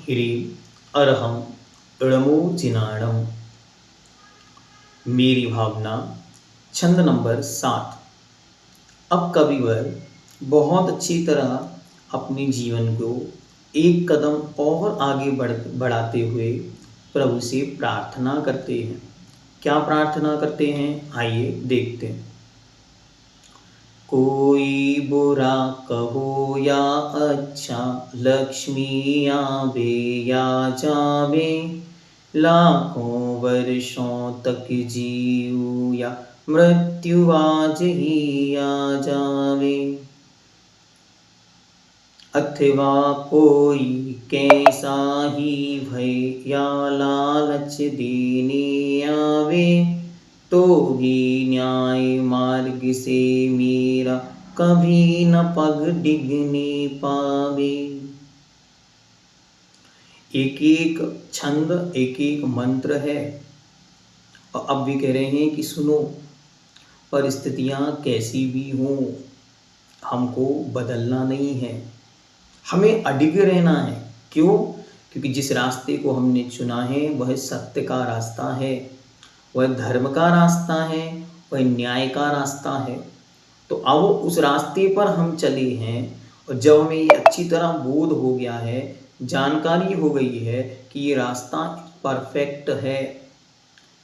ह्रीं अरहं णमो जिनाणम। मेरी भावना। छंद नंबर 7। अब कविवर बहुत अच्छी तरह अपने जीवन को एक कदम और आगे बढ़ाते हुए प्रभु से प्रार्थना करते हैं। क्या प्रार्थना करते हैं, आइए देखते हैं। कोई बुरा कहो या अच्छा, लक्ष्मी आवे या जावे, लाखों वर्षों तक जीऊं या मृत्यु आज ही आ जावे। अथवा कोई कैसा ही भय या लालच देने आवे, तो भी न्याय मार्ग से मेरा कभी न पग डिगने पावे। एक एक छंद, एक एक मंत्र है। और अब भी कह रहे हैं कि सुनो, परिस्थितियां कैसी भी हों, हमको बदलना नहीं है, हमें अडिग रहना है। क्यों? क्योंकि जिस रास्ते को हमने चुना है वह सत्य का रास्ता है, वह धर्म का रास्ता है, वह न्याय का रास्ता है। तो अब उस रास्ते पर हम चले हैं, और जब हमें ये अच्छी तरह बोध हो गया है, जानकारी हो गई है कि ये रास्ता परफेक्ट है,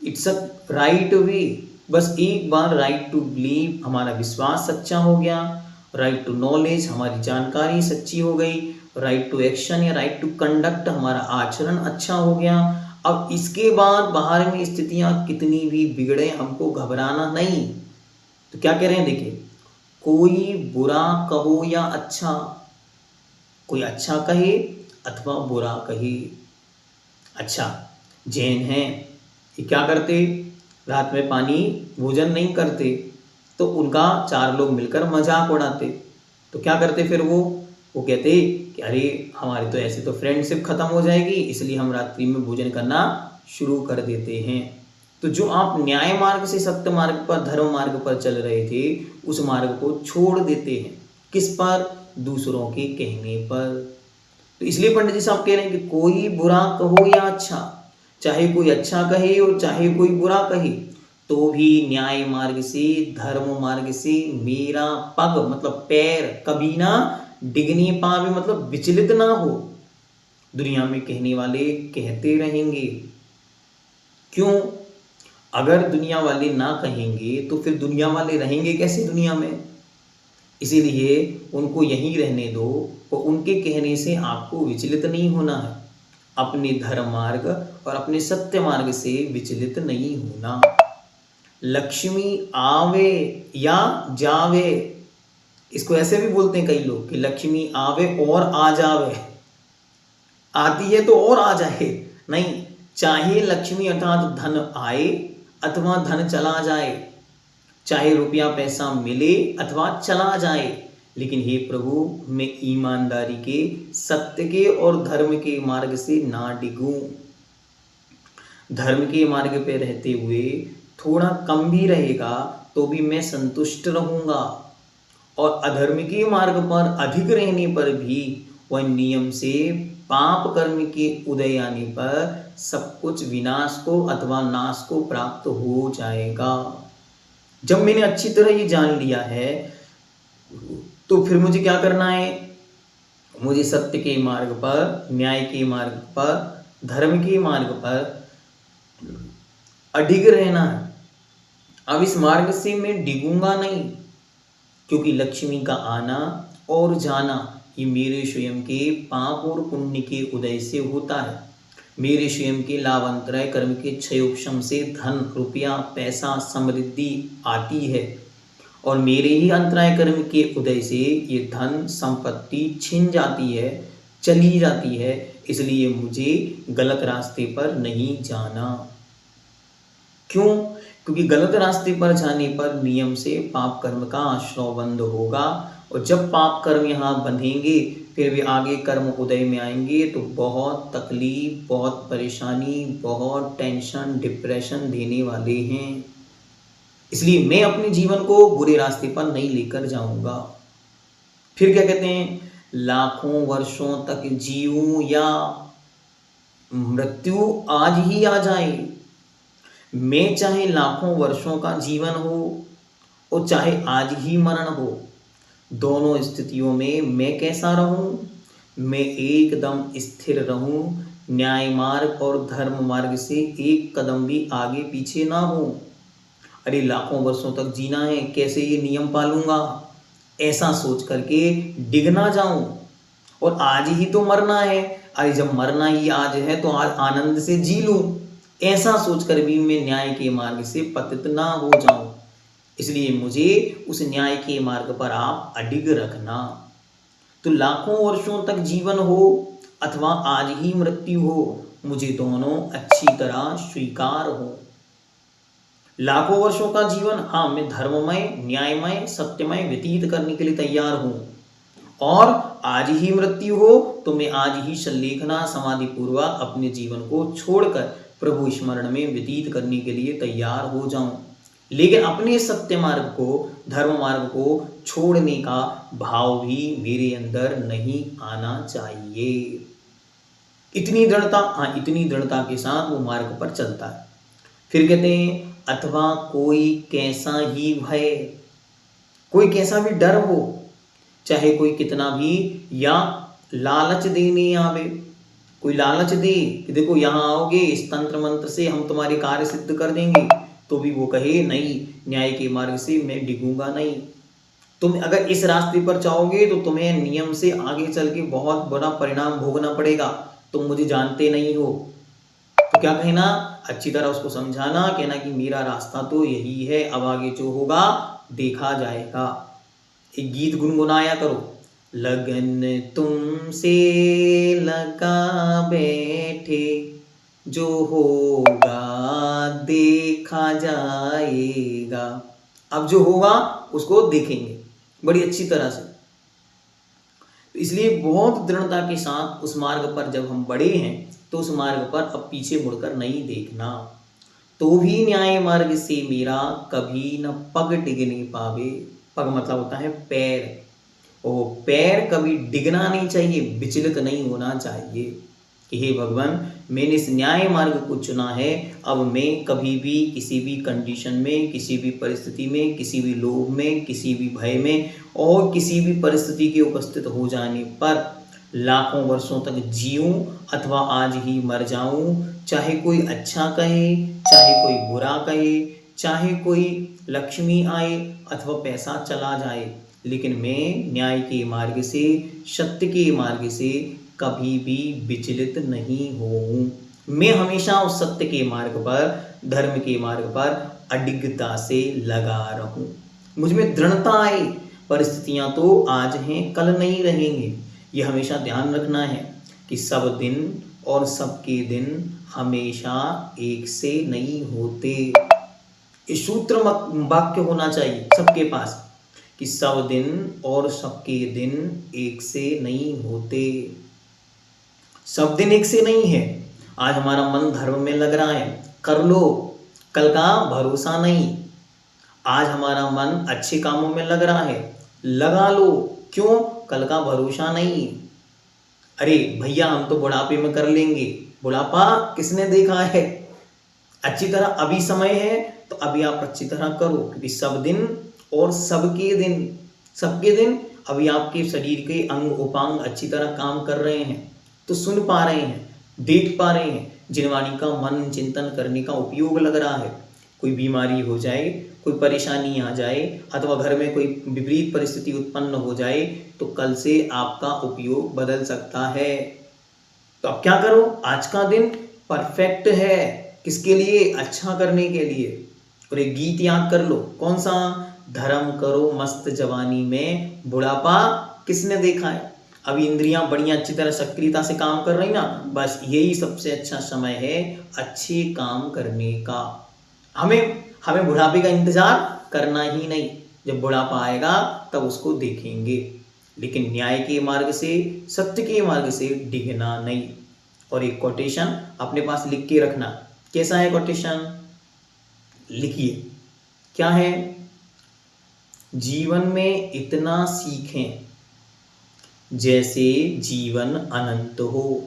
इट्स अ राइट वे। बस एक बार राइट टू बिलीव, हमारा विश्वास सच्चा हो गया, राइट टू नॉलेज, हमारी जानकारी सच्ची हो गई, राइट टू एक्शन या राइट टू कंडक्ट, हमारा आचरण अच्छा हो गया। अब इसके बाद बाहर में स्थितियां कितनी भी बिगड़े, हमको घबराना नहीं। तो क्या कह रहे हैं, देखिए, कोई बुरा कहो या अच्छा, कोई अच्छा कहे अथवा बुरा कहे। अच्छा, जैन हैं, ये क्या करते, रात में पानी भोजन नहीं करते, तो उनका 4 लोग मिलकर मजाक उड़ाते। तो क्या करते फिर वो कहते कि अरे हमारी तो ऐसे तो फ्रेंडशिप खत्म हो जाएगी, इसलिए हम रात्रि में भोजन करना शुरू कर देते हैं। तो जो आप न्याय मार्ग से सत्य मार्ग पर, धर्म मार्ग पर चल रहे थे, उस मार्ग को छोड़ देते हैं। किस पर? दूसरों के कहने पर। तो इसलिए पंडित जी साहब कह रहे हैं कि कोई बुरा कहो या अच्छा, चाहे कोई अच्छा कहे और चाहे कोई बुरा कहे, तो भी न्याय मार्ग से, धर्म मार्ग से मेरा पग मतलब पैर कभी ना डिगने पावे, मतलब विचलित ना हो। दुनिया में कहने वाले कहते रहेंगे। क्यों? अगर दुनिया वाले ना कहेंगे तो फिर दुनिया वाले रहेंगे कैसे दुनिया में? इसीलिए उनको यहीं रहने दो, और उनके कहने से आपको विचलित नहीं होना है। अपने धर्म मार्ग और अपने सत्य मार्ग से विचलित नहीं होना। लक्ष्मी आवे या जावे, इसको ऐसे भी बोलते हैं कई लोग कि लक्ष्मी आवे और आ जावे। आती है तो और आ जाए नहीं, चाहे लक्ष्मी अर्थात धन आए अथवा धन चला जाए, चाहे रुपया पैसा मिले अथवा चला जाए, लेकिन हे प्रभु, मैं ईमानदारी के, सत्य के और धर्म के मार्ग से ना डिगूं। धर्म के मार्ग पे रहते हुए थोड़ा कम भी रहेगा तो भी मैं संतुष्ट रहूंगा, और अधर्म के मार्ग पर अधिक रहने पर भी वह नियम से पाप कर्म के उदय आने पर सब कुछ विनाश को अथवा नाश को प्राप्त हो जाएगा। जब मैंने अच्छी तरह ये जान लिया है, तो फिर मुझे क्या करना है? मुझे सत्य के मार्ग पर, न्याय के मार्ग पर, धर्म के मार्ग पर अडिग रहना है। अब इस मार्ग से मैं डिगूंगा नहीं, क्योंकि लक्ष्मी का आना और जाना ये मेरे स्वयं के पाप और पुण्य के उदय से होता है। मेरे स्वयं के लाभांतराय कर्म के क्षय उपशम से धन, रुपया, पैसा, समृद्धि आती है, और मेरे ही अंतराय कर्म के उदय से ये धन संपत्ति छिन जाती है, चली जाती है। इसलिए मुझे गलत रास्ते पर नहीं जाना। क्यों? क्योंकि गलत रास्ते पर जाने पर नियम से पाप कर्म का आश्रय बंद होगा, और जब पाप कर्म यहाँ बंधेंगे फिर भी आगे कर्म उदय में आएंगे तो बहुत तकलीफ, बहुत परेशानी, बहुत टेंशन, डिप्रेशन देने वाले हैं। इसलिए मैं अपने जीवन को बुरे रास्ते पर नहीं लेकर जाऊंगा। फिर क्या कहते हैं? लाखों वर्षों तक जीऊं या मृत्यु आज ही आ जाए, मैं चाहे लाखों वर्षों का जीवन हो और चाहे आज ही मरण हो, दोनों स्थितियों में मैं कैसा रहूं? मैं एकदम स्थिर रहूं, न्याय मार्ग और धर्म मार्ग से एक कदम भी आगे पीछे ना हो। अरे लाखों वर्षों तक जीना है, कैसे ये नियम पालूंगा, ऐसा सोच करके डिग ना जाऊं। और आज ही तो मरना है, अरे जब मरना ही आज है तो आज आनंद से जी लूं, ऐसा सोचकर भी मैं न्याय के मार्ग से पतित ना हो जाऊं। इसलिए मुझे उस न्याय के मार्ग पर आप अडिग रखना। तो लाखों वर्षों तक जीवन हो अथवा आज ही मृत्यु हो, मुझे दोनों अच्छी तरह स्वीकार हो। लाखों वर्षों का जीवन, हाँ, मैं धर्ममय, न्यायमय, सत्यमय व्यतीत करने के लिए तैयार हूं। और आज ही मृत्यु हो तो मैं आज ही सल्लेखना समाधि पूर्वक अपने जीवन को छोड़कर प्रभु स्मरण में व्यतीत करने के लिए तैयार हो जाऊं। लेकिन अपने सत्य मार्ग को, धर्म मार्ग को छोड़ने का भाव भी मेरे अंदर नहीं आना चाहिए। इतनी दृढ़ता, हाँ, इतनी दृढ़ता के साथ वो मार्ग पर चलता है। फिर कहते हैं अथवा कोई कैसा ही भय, कोई कैसा भी डर हो, चाहे कोई कितना भी या लालच देने आवे, कोई लालच दे कि देखो यहाँ आओगे इस तंत्र मंत्र से हम तुम्हारे कार्य सिद्ध कर देंगे, तो भी वो कहे नहीं, न्याय के मार्ग से मैं डिगूंगा नहीं। तुम अगर इस रास्ते पर चाहोगे तो तुम्हें नियम से आगे चल के बहुत बड़ा परिणाम भोगना पड़ेगा, तुम मुझे जानते नहीं हो। तो क्या कहना, अच्छी तरह उसको समझाना, कहना कि मेरा रास्ता तो यही है, अब आगे जो होगा देखा जाएगा। एक गीत गुनगुनाया करो, लगन तुमसे लगा बैठे, जो होगा देखा जाएगा। अब जो होगा उसको देखेंगे बड़ी अच्छी तरह से। तो इसलिए बहुत दृढ़ता के साथ उस मार्ग पर जब हम बढ़े हैं तो उस मार्ग पर अब पीछे मुड़कर नहीं देखना। तो भी न्याय मार्ग से मेरा कभी न पग डिगने पावे। पग मतलब होता है पैर, और पैर कभी डिगना नहीं चाहिए, विचलित नहीं होना चाहिए कि हे भगवान, मैंने इस न्याय मार्ग को चुना है, अब मैं कभी भी किसी भी कंडीशन में, किसी भी परिस्थिति में, किसी भी लोभ में, किसी भी भय में और किसी भी परिस्थिति के उपस्थित हो जाने पर लाखों वर्षों तक जीऊं अथवा आज ही मर जाऊं, चाहे कोई अच्छा कहे, चाहे कोई बुरा कहे, चाहे कोई लक्ष्मी आए अथवा पैसा चला जाए, लेकिन मैं न्याय के मार्ग से, सत्य के मार्ग से कभी भी विचलित नहीं होऊं। मैं हमेशा उस सत्य के मार्ग पर, धर्म के मार्ग पर अडिगता से लगा रहूं। मुझ में दृढ़ता आए, परिस्थितियां तो आज हैं कल नहीं रहेंगे, ये हमेशा ध्यान रखना है कि सब दिन और सबके दिन हमेशा एक से नहीं होते। ये सूत्र वाक्य होना चाहिए सबके पास कि सब दिन और सबके दिन एक से नहीं होते। सब दिन एक से नहीं है। आज हमारा मन धर्म में लग रहा है, कर लो, कल का भरोसा नहीं। आज हमारा मन अच्छे कामों में लग रहा है, लगा लो, क्यों, कल का भरोसा नहीं। अरे भैया हम तो बुढ़ापे में कर लेंगे, बुढ़ापा किसने देखा है। अच्छी तरह अभी समय है तो अभी आप अच्छी तरह करो, क्योंकि सब दिन और सबके दिन अभी आपके शरीर के अंग उपांग अच्छी तरह काम कर रहे हैं, तो सुन पा रहे हैं, देख पा रहे हैं, जिनवाणी का मन चिंतन करने का उपयोग लग रहा है। कोई बीमारी हो जाए, कोई परेशानी आ जाए अथवा घर में कोई विपरीत परिस्थिति उत्पन्न हो जाए तो कल से आपका उपयोग बदल सकता है। तो अब क्या करो, आज का दिन परफेक्ट है, किसके लिए, अच्छा करने के लिए। और एक गीत याद कर लो, कौन सा, धर्म करो मस्त जवानी में, बुढ़ापा किसने देखा है। अभी इंद्रियां बड़ी अच्छी तरह सक्रियता से काम कर रही ना, बस यही सबसे अच्छा समय है अच्छे काम करने का। हमें बुढ़ापे का इंतजार करना ही नहीं, जब बुढ़ापा आएगा तब उसको देखेंगे, लेकिन न्याय के मार्ग से, सत्य के मार्ग से डिगना नहीं। और एक कोटेशन अपने पास लिख के रखना। कैसा है कोटेशन, लिखिए, क्या है, जीवन में इतना सीखें जैसे जीवन अनंत हो,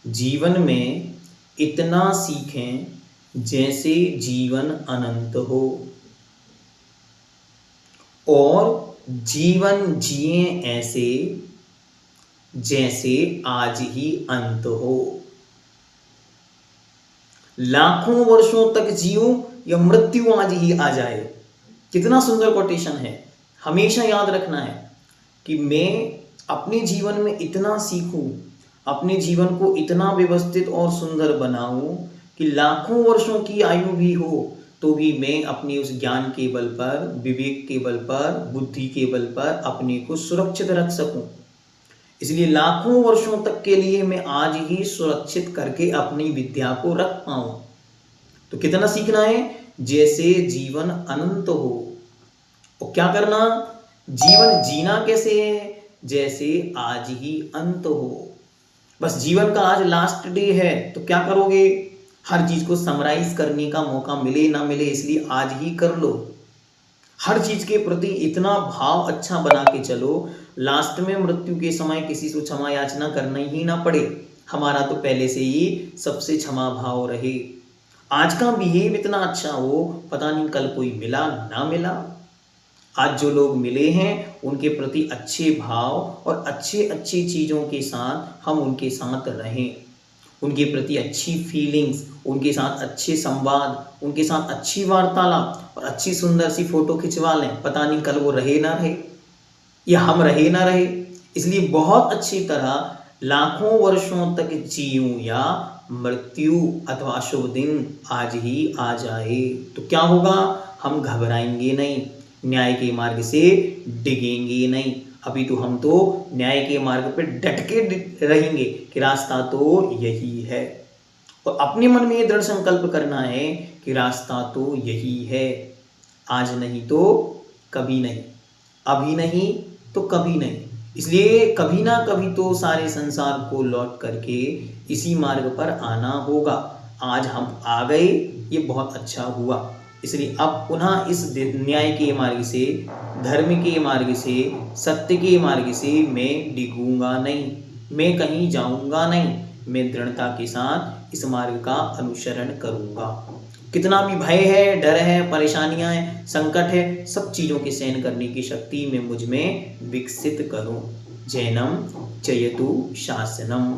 जीवन में इतना सीखें जैसे जीवन अनंत हो, और जीवन जिए ऐसे जैसे आज ही अंत हो। लाखों वर्षों तक जियो या मृत्यु आज ही आ जाए। कितना सुंदर कोटेशन है। हमेशा याद रखना है कि मैं अपने जीवन में इतना सीखूं, अपने जीवन को इतना व्यवस्थित और सुंदर बनाऊं कि लाखों वर्षों की आयु भी हो तो भी मैं अपने उस ज्ञान के बल पर, विवेक के बल पर, बुद्धि के बल पर अपने को सुरक्षित रख सकूं। इसलिए लाखों वर्षों तक के लिए मैं आज ही सुरक्षित करके अपनी विद्या को रख पाऊं। तो कितना सीखना है? जैसे जीवन अनंत हो। और क्या करना? जीवन जीना कैसे है? जैसे आज ही अंत हो। बस जीवन का आज लास्ट डे है तो क्या करोगे? हर चीज को समराइज करने का मौका मिले ना मिले, इसलिए आज ही कर लो। हर चीज के प्रति इतना भाव अच्छा बना के चलो, लास्ट में मृत्यु के समय किसी से क्षमा याचना करना ही ना पड़े। हमारा तो पहले से ही सबसे क्षमा भाव रहे। आज का बिहेव इतना अच्छा हो, पता नहीं कल कोई मिला ना मिला। आज जो लोग मिले हैं उनके प्रति अच्छे भाव और अच्छे अच्छी चीज़ों के साथ हम उनके साथ रहें। उनके प्रति अच्छी फीलिंग्स, उनके साथ अच्छे संवाद, उनके साथ अच्छी वार्तालाप और अच्छी सुंदर सी फोटो खिंचवा लें। पता नहीं कल वो रहे ना रहे या हम रहे ना रहे। इसलिए बहुत अच्छी तरह लाखों वर्षों तक जीऊं या मृत्यु अथवा शुभ दिन आज ही आ जाए तो क्या होगा? हम घबराएंगे नहीं, न्याय के मार्ग से डिगेंगे नहीं। अभी तो हम तो न्याय के मार्ग पर डट के रहेंगे कि रास्ता तो यही है। और अपने मन में ये दृढ़ संकल्प करना है कि रास्ता तो यही है। आज नहीं तो कभी नहीं, अभी नहीं तो कभी नहीं। इसलिए कभी ना कभी तो सारे संसार को लौट करके इसी मार्ग पर आना होगा। आज हम आ गए, ये बहुत अच्छा हुआ। इसलिए अब पुनः इस न्याय के मार्ग से, धर्म के मार्ग से, सत्य के मार्ग से मैं डिगूंगा नहीं, मैं कहीं जाऊंगा नहीं। मैं दृढ़ता के साथ इस मार्ग का अनुसरण करूंगा। कितना भी भय है, डर है, परेशानियां हैं, संकट है, सब चीज़ों के सहन करने की शक्ति मैं मुझ में विकसित करूं। जैनम जयतु शासनम।